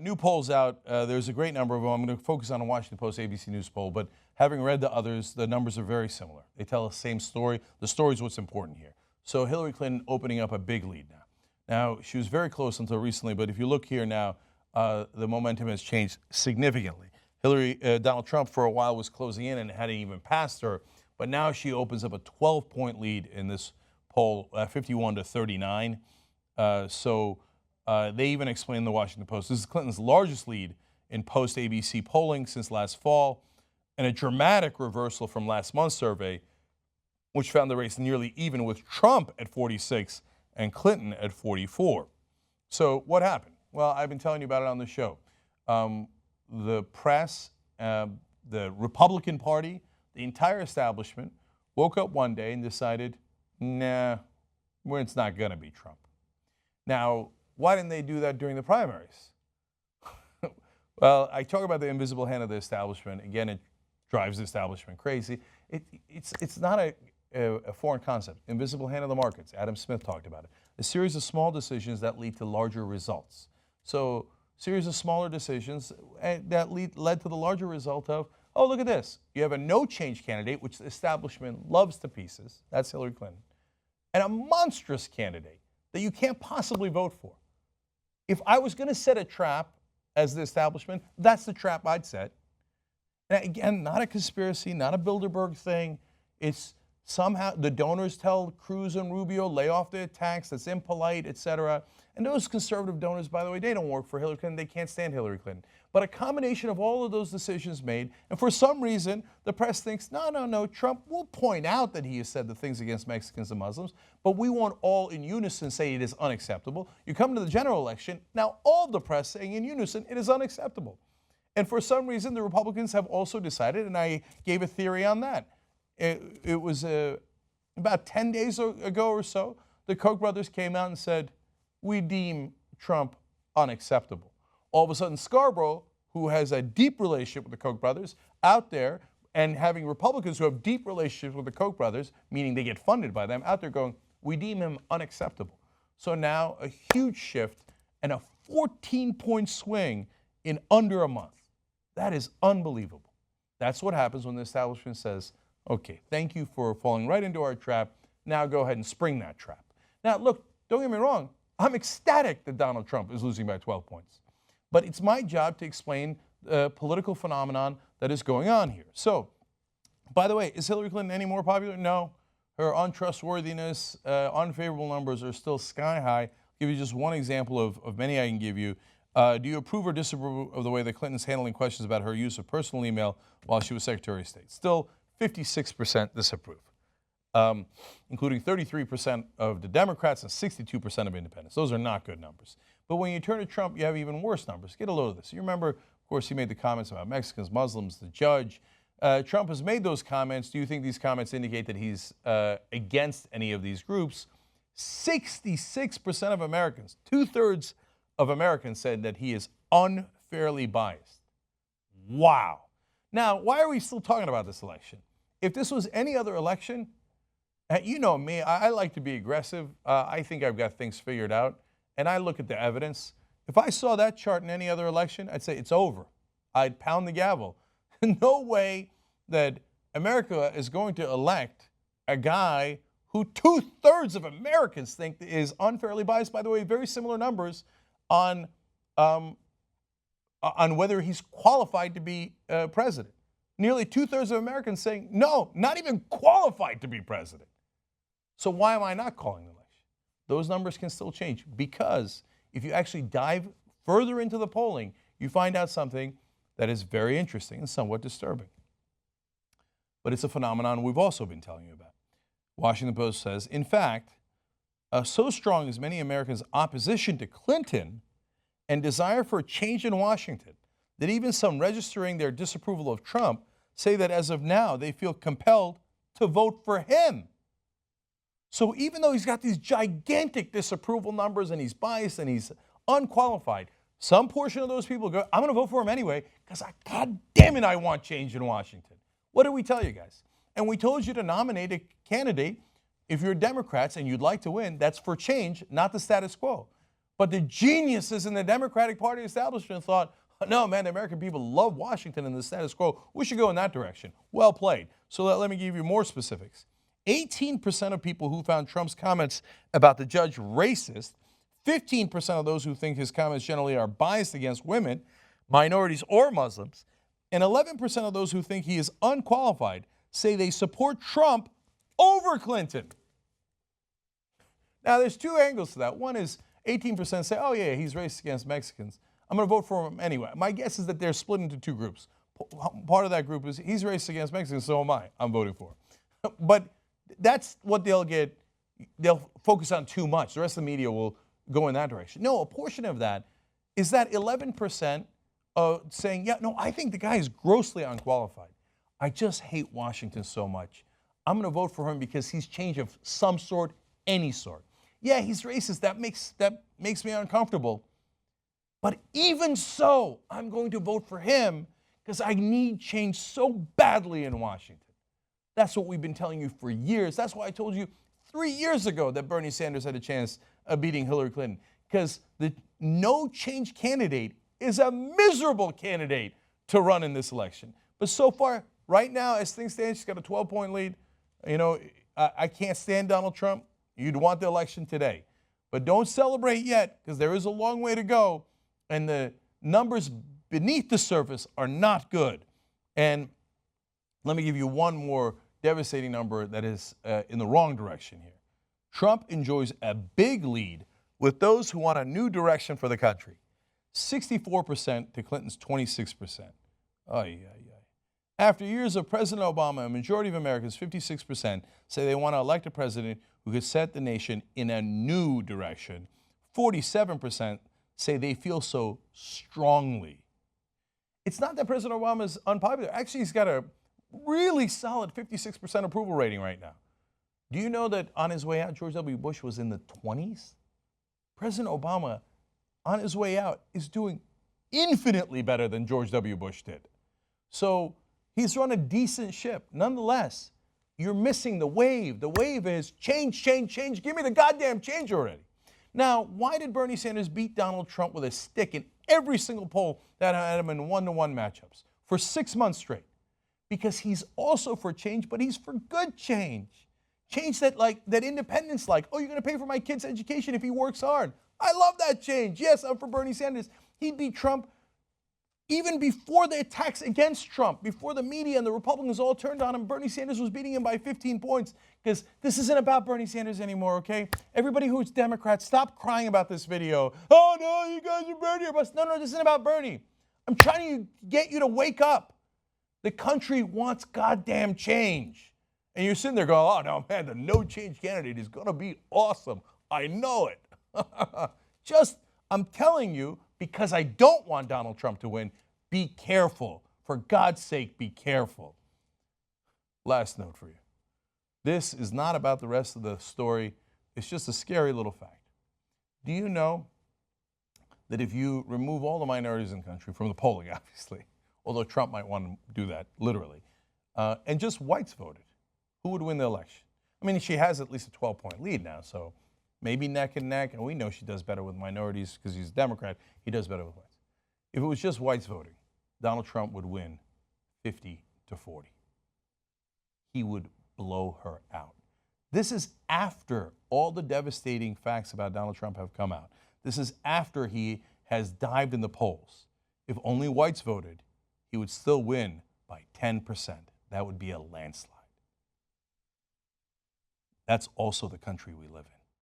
new polls out. There's a great number of them. I'm going to focus on a Washington Post ABC News poll, but having read the others, the numbers are very similar. They tell the same story. The story is what's important here. So Hillary Clinton opening up a big lead now. Now, she was very close until recently, but if you look here now, the momentum has changed significantly. Donald Trump for a while was closing in and hadn't even passed her, but now she opens up a 12-point lead in this poll, 51 to 39. They even explained in the Washington Post, this is Clinton's largest lead in post-ABC polling since last fall, and a dramatic reversal from last month's survey, which found the race nearly even with Trump at 46 and Clinton at 44. So what happened? Well, I've been telling you about it on the show. The press, the Republican Party, the entire establishment woke up one day and decided, nah, it's not going to be Trump. Now, why didn't they do that during the primaries? Well, I talk about the invisible hand of the establishment. Again, it drives the establishment crazy. It's not a foreign concept. Invisible hand of the markets. Adam Smith talked about it. A series of small decisions that lead to larger results. So, series of smaller decisions that led to the larger result of, oh, look at this. You have a no-change candidate, which the establishment loves to pieces. That's Hillary Clinton. And a monstrous candidate that you can't possibly vote for. If I was going to set a trap as the establishment, that's the trap I'd set. And again, not a conspiracy, not a Bilderberg thing. It's somehow the donors tell Cruz and Rubio, lay off their tax, that's impolite, etc. And those conservative donors, by the way, they don't work for Hillary Clinton. They can't stand Hillary Clinton. But a combination of all of those decisions made, and for some reason, the press thinks, no, Trump will point out that he has said the things against Mexicans and Muslims, but we won't all in unison say it is unacceptable. You come to the general election, now all the press saying in unison it is unacceptable. And for some reason, the Republicans have also decided, and I gave a theory on that. It was about 10 days ago or so, the Koch brothers came out and said, we deem Trump unacceptable. All of a sudden, Scarborough, who has a deep relationship with the Koch brothers, out there, and having Republicans who have deep relationships with the Koch brothers, meaning they get funded by them, out there going, we deem him unacceptable. So now a huge shift and a 14-point swing in under a month. That is unbelievable. That's what happens when the establishment says, okay, thank you for falling right into our trap. Now go ahead and spring that trap. Now, look, don't get me wrong. I'm ecstatic that Donald Trump is losing by 12 points. But it's my job to explain the political phenomenon that is going on here. So, by the way, is Hillary Clinton any more popular? No. Her untrustworthiness, unfavorable numbers are still sky high. I'll give you just one example of many I can give you. Do you approve or disapprove of the way that Clinton's handling questions about her use of personal email while she was Secretary of State? Still 56% disapprove, including 33% of the Democrats and 62% of independents. Those are not good numbers. But when you turn to Trump, you have even worse numbers. Get a load of this. You remember, of course, he made the comments about Mexicans, Muslims, the judge. Trump has made those comments. Do you think these comments indicate that he's against any of these groups? 66% of Americans, 2/3 of Americans said that he is unfairly biased. Wow. Now, why are we still talking about this election? If this was any other election, you know me, I like to be aggressive. I think I've got things figured out, and I look at the evidence. If I saw that chart in any other election, I'd say it's over. I'd pound the gavel. No way that America is going to elect a guy who 2/3 of Americans think is unfairly biased. By the way, very similar numbers on whether he's qualified to be president. Nearly 2/3 of Americans saying, no, not even qualified to be president. So why am I not calling the election? Those numbers can still change, because if you actually dive further into the polling, you find out something that is very interesting and somewhat disturbing. But it's a phenomenon we've also been telling you about. Washington Post says, in fact, so strong is many Americans' opposition to Clinton and desire for a change in Washington that even some registering their disapproval of Trump say that as of now they feel compelled to vote for him. So even though he's got these gigantic disapproval numbers and he's biased and he's unqualified, some portion of those people go, I'm going to vote for him anyway because, God damn it, I want change in Washington. What did we tell you guys? And we told you to nominate a candidate, if you're Democrats and you'd like to win, that's for change, not the status quo. But the geniuses in the Democratic Party establishment thought, no, man, the American people love Washington and the status quo. We should go in that direction. Well played. So let me give you more specifics. 18% of people who found Trump's comments about the judge racist, 15% of those who think his comments generally are biased against women, minorities, or Muslims, and 11% of those who think he is unqualified say they support Trump over Clinton. Now, there's two angles to that. One is 18% say, oh, yeah, he's racist against Mexicans. I'm going to vote for him anyway. My guess is that they're split into two groups. Part of that group is he's racist against Mexicans, so am I. I'm voting for him. But that's what they'll get. They'll focus on too much. The rest of the media will go in that direction. No, a portion of that is that 11% saying, yeah, no, I think the guy is grossly unqualified. I just hate Washington so much. I'm going to vote for him because he's changed of some sort, any sort. Yeah, he's racist. That makes me uncomfortable. But even so, I'm going to vote for him because I need change so badly in Washington. That's what we've been telling you for years. That's why I told you 3 years ago that Bernie Sanders had a chance of beating Hillary Clinton, because the no change candidate is a miserable candidate to run in this election. But so far, right now, as things stand, she's got a 12-point lead. You know, I can't stand Donald Trump. You'd want the election today. But don't celebrate yet, because there is a long way to go, and the numbers beneath the surface are not good. And let me give you one more devastating number that is in the wrong direction here. Trump enjoys a big lead with those who want a new direction for the country. 64% to Clinton's 26%. After years of President Obama, a majority of Americans, 56%, say they want to elect a president who could set the nation in a new direction. 47% say they feel so strongly. It's not that President Obama is unpopular. Actually, he's got a really solid 56% approval rating right now. Do you know that on his way out, George W. Bush was in the 20s? President Obama, on his way out, is doing infinitely better than George W. Bush did. So he's run a decent ship. Nonetheless, you're missing the wave. The wave is change, change, change. Give me the goddamn change already. Now, why did Bernie Sanders beat Donald Trump with a stick in every single poll that had him in one-to-one matchups for 6 months straight? Because he's also for change, but he's for good change. Change that independents like. Oh, you're going to pay for my kid's education if he works hard. I love that change. Yes, I'm for Bernie Sanders. He beat Trump even before the attacks against Trump, before the media and the Republicans all turned on him. Bernie Sanders was beating him by 15 points, because this isn't about Bernie Sanders anymore, okay? Everybody who's Democrats, stop crying about this video. Oh, no, you guys are Bernie. No, this isn't about Bernie. I'm trying to get you to wake up. The country wants goddamn change. And you're sitting there going, oh, no, man, the no change candidate is going to be awesome. I know it. I'm telling you, because I don't want Donald Trump to win, be careful. For God's sake, be careful. Last note for you. This is not about the rest of the story. It's just a scary little fact. Do you know that if you remove all the minorities in the country from the polling, obviously, although Trump might want to do that literally, and just whites voted, who would win the election? I mean, she has at least a 12-point lead now, so maybe neck and neck, and we know she does better with minorities because he's a Democrat. He does better with whites. If it was just whites voting, Donald Trump would win 50-40. He would blow her out. This is after all the devastating facts about Donald Trump have come out. This is after he has dived in the polls. If only whites voted, he would still win by 10%. That would be a landslide. That's also the country we live in.